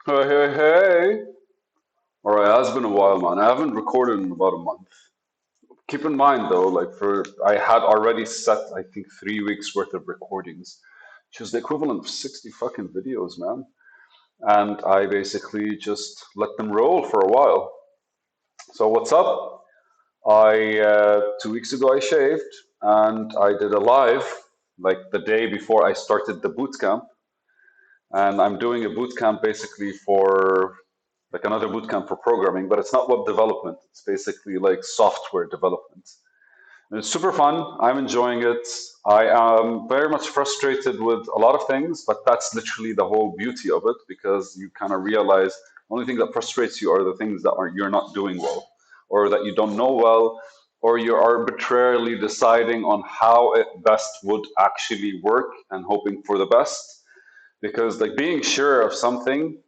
Hey, hey, hey. All right, it has been a while, man. I haven't recorded in about a month. Keep in mind, though, I had already set, I think, 3 weeks worth of recordings, which is the equivalent of 60 fucking videos, man. And I basically just let them roll for a while. So what's up? 2 weeks ago I shaved and I did a live like the day before I started the boot camp. And I'm doing a boot camp basically for like another boot camp for programming, but it's not web development. It's basically like software development. And it's super fun. I'm enjoying it. I am very much frustrated with a lot of things, but that's literally the whole beauty of it because you kind of realize the only thing that frustrates you are the things that are you're not doing well, or that you don't know well, or you're arbitrarily deciding on how it best would actually work and hoping for the best. Because like being sure of something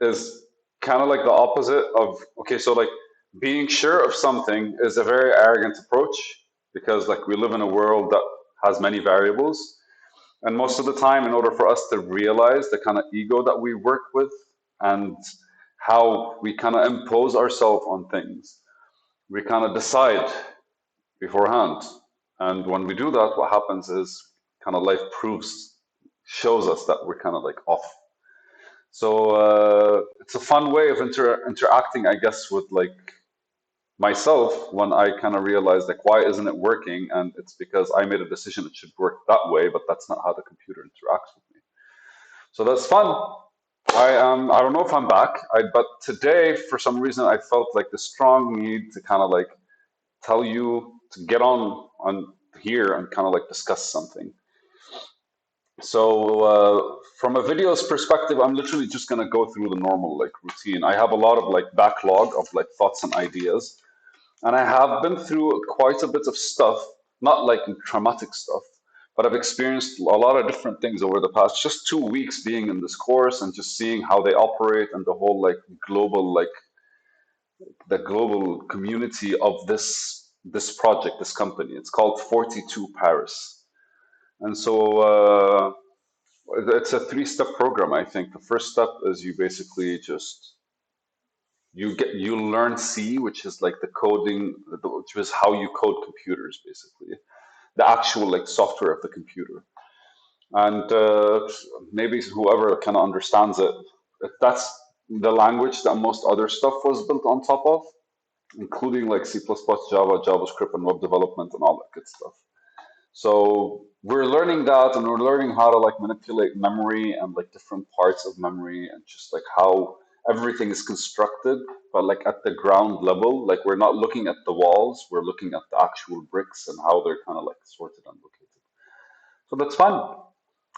is kind of like the opposite of okay, so like being sure of something is a very arrogant approach because like we live in a world that has many variables, and most of the time in order for us to realize the kind of ego that we work with and how we kind of impose ourselves on things, we kind of decide beforehand. And when we do that, what happens is kind of life proves shows us that we're kind of like off. So it's a fun way of interacting, I guess, with like myself when I kind of realized like why isn't it working, and it's because I made a decision it should work that way, but that's not how the computer interacts with me. So that's fun. I don't know if I'm back, but today for some reason I felt like the strong need to kind of like tell you to get on here and kind of like discuss something. So from a video's perspective, I'm literally just gonna go through the normal like routine. I have a lot of like backlog of like thoughts and ideas, and I have been through quite a bit of stuff, not like traumatic stuff, but I've experienced a lot of different things over the past just 2 weeks being in this course and just seeing how they operate and the whole like global like the global community of this project, this company. It's called 42 Paris. And so it's a three-step program, I think. The first step is you basically just you learn C, which is like the coding, which is how you code computers, basically, the actual like software of the computer. And maybe whoever kind of understands it, that's the language that most other stuff was built on top of, including like C++, Java, JavaScript, and web development and all that good stuff. So we're learning that, and we're learning how to like manipulate memory and like different parts of memory and just like how everything is constructed, but like at the ground level, like we're not looking at the walls, we're looking at the actual bricks and how they're kind of like sorted and located. So that's fun.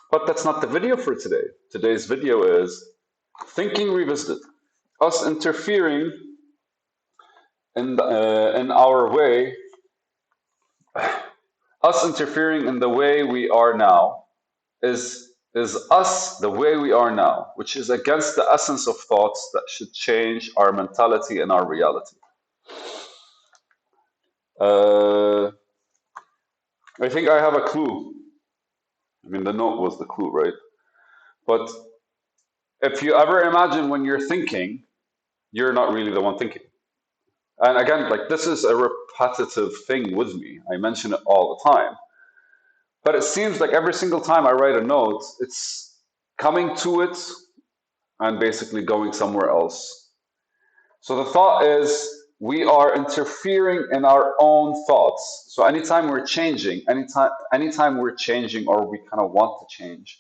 But that's not the video for today. Today's video is thinking revisited, us interfering in our way, us interfering in the way we are now is us the way we are now, which is against the essence of thoughts that should change our mentality and our reality. Uh, I think I have a clue. I mean, the note was the clue, right? But if you ever imagine when you're thinking, you're not really the one thinking. And again, like this is a repetitive thing with me. I mention it all the time. But it seems like every single time I write a note, it's coming to it and basically going somewhere else. So the thought is we are interfering in our own thoughts. So anytime we're changing or we kind of want to change,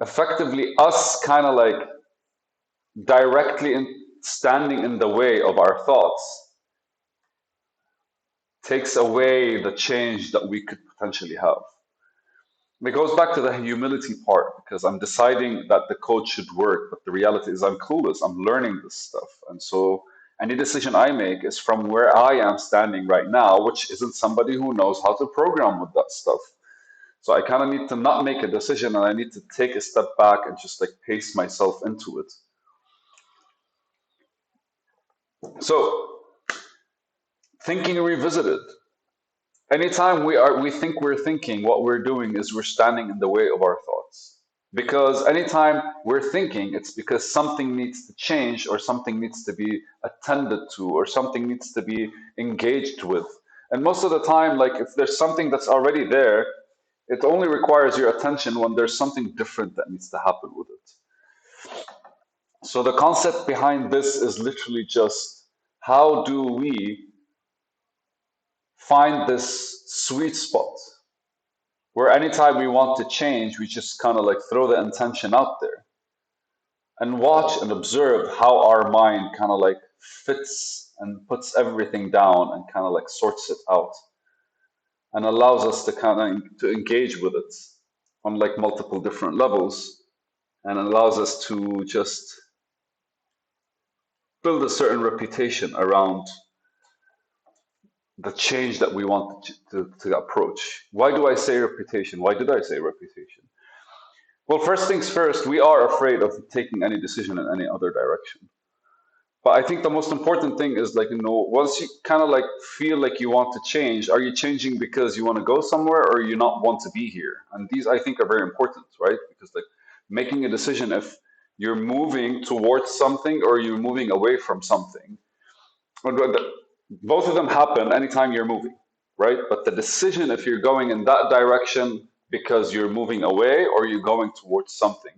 effectively us kind of like directly standing in the way of our thoughts takes away the change that we could potentially have. It goes back to the humility part because I'm deciding that the code should work, but the reality is I'm clueless. I'm learning this stuff. And so any decision I make is from where I am standing right now, which isn't somebody who knows how to program with that stuff. So I kind of need to not make a decision and I need to take a step back and just like pace myself into it. So thinking revisited. Anytime we think we're thinking, what we're doing is we're standing in the way of our thoughts. Because anytime we're thinking, it's because something needs to change or something needs to be attended to or something needs to be engaged with. And most of the time, like if there's something that's already there, it only requires your attention when there's something different that needs to happen with it. So the concept behind this is literally just how do we find this sweet spot where anytime we want to change, we just kind of like throw the intention out there and watch and observe how our mind kind of like fits and puts everything down and kind of like sorts it out and allows us to kind of to engage with it on like multiple different levels and allows us to just build a certain reputation around the change that we want to approach. Why do I say reputation? Why did I say reputation? Well, first things first, we are afraid of taking any decision in any other direction. But I think the most important thing is like, once you kind of like feel like you want to change, are you changing because you want to go somewhere or you not want to be here? And these I think are very important, right? Because like making a decision if you're moving towards something or you're moving away from something. Both of them happen anytime you're moving, right? But the decision if you're going in that direction because you're moving away or you're going towards something,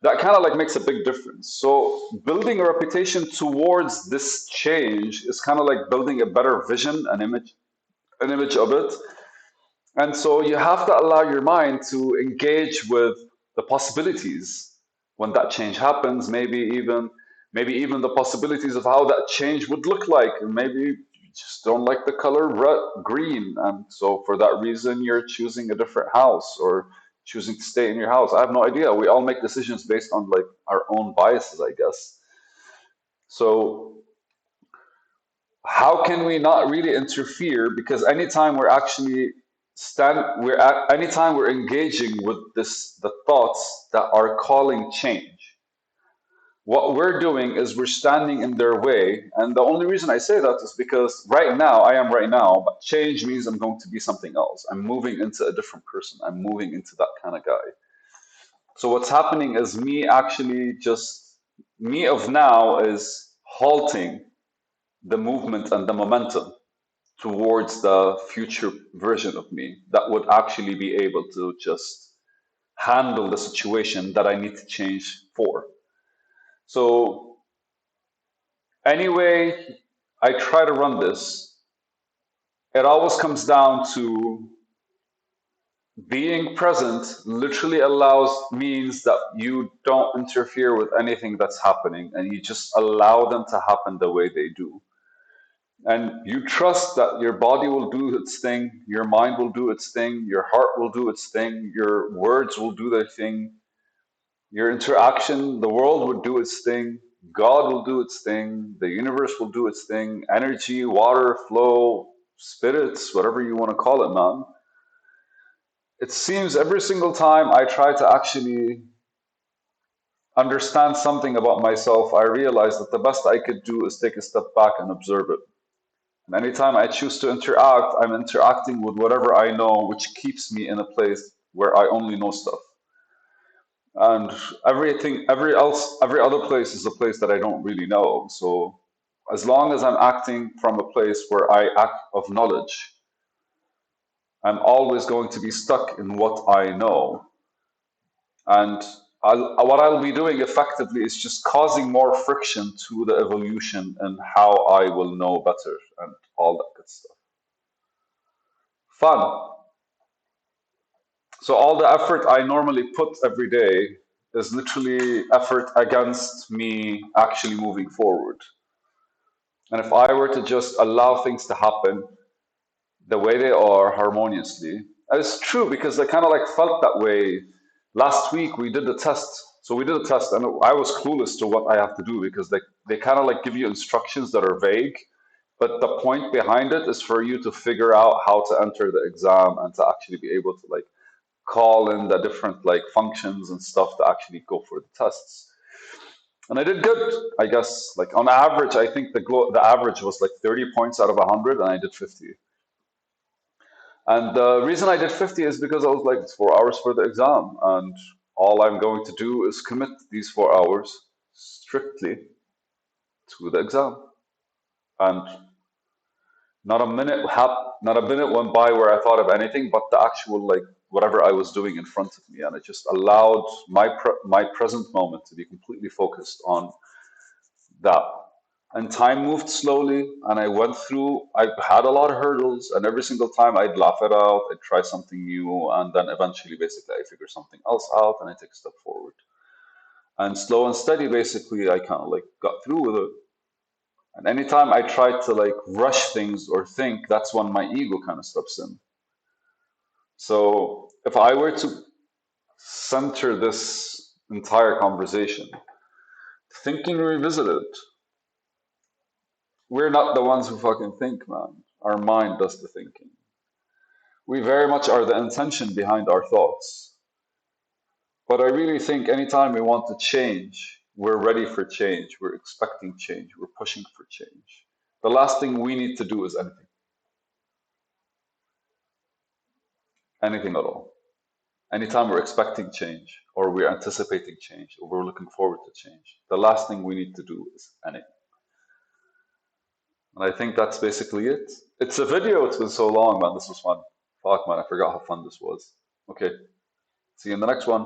that kind of like makes a big difference. So building a reputation towards this change is kind of like building a better vision, an image of it. And so you have to allow your mind to engage with the possibilities when that change happens, maybe even the possibilities of how that change would look like. And maybe you just don't like the color green. And so for that reason, you're choosing a different house or choosing to stay in your house. I have no idea. We all make decisions based on like our own biases, I guess. So how can we not really interfere? Because anytime we're actually anytime we're engaging with the thoughts that are calling change, what we're doing is we're standing in their way. And the only reason I say that is because right now I am right now, but change means I'm going to be something else. I'm moving into a different person. I'm moving into that kind of guy. So what's happening is me of now is halting the movement and the momentum towards the future version of me that would actually be able to just handle the situation that I need to change for. So, anyway, I try to run this. It always comes down to being present literally means that you don't interfere with anything that's happening and you just allow them to happen the way they do. And you trust that your body will do its thing, your mind will do its thing, your heart will do its thing, your words will do their thing, your interaction, the world will do its thing, God will do its thing, the universe will do its thing, energy, water, flow, spirits, whatever you want to call it, man. It seems every single time I try to actually understand something about myself, I realize that the best I could do is take a step back and observe it. And anytime I choose to interact, I'm interacting with whatever I know, which keeps me in a place where I only know stuff. And every other place is a place that I don't really know. So as long as I'm acting from a place where I act of knowledge, I'm always going to be stuck in what I know. And what I'll be doing effectively is just causing more friction to the evolution and how I will know better and all that good stuff. Fun. So all the effort I normally put every day is literally effort against me actually moving forward. And if I were to just allow things to happen the way they are harmoniously, and it's true because I kind of like felt that way last week. We did the test. So we did a test and I was clueless to what I have to do because they kind of like give you instructions that are vague. But the point behind it is for you to figure out how to enter the exam and to actually be able to like call in the different like functions and stuff to actually go for the tests. And I did good, I guess. Like on average, I think the average was like 30 points out of 100, and I did 50. And the reason I did 50 is because I was like, it's 4 hours for the exam, and all I'm going to do is commit these 4 hours strictly to the exam. And not a minute went by where I thought of anything but the actual like whatever I was doing in front of me, and it just allowed my present moment to be completely focused on that. And time moved slowly, and I went through. I had a lot of hurdles, and every single time I'd laugh it out. I'd try something new, and then eventually, basically, I figure something else out, and I take a step forward. And slow and steady, basically, I kind of like got through with it. And anytime I try to like rush things or think, that's when my ego kind of steps in. So if I were to center this entire conversation, thinking revisited, we're not the ones who fucking think, man. Our mind does the thinking. We very much are the intention behind our thoughts. But I really think anytime we want to change, we're ready for change, we're expecting change, we're pushing for change. The last thing we need to do is anything at all. Anytime we're expecting change, or we're anticipating change, or we're looking forward to change, the last thing we need to do is anything. And I think that's basically it. It's a video, it's been so long, man. This was fun. Fuck, man, I forgot how fun this was. Okay, see you in the next one.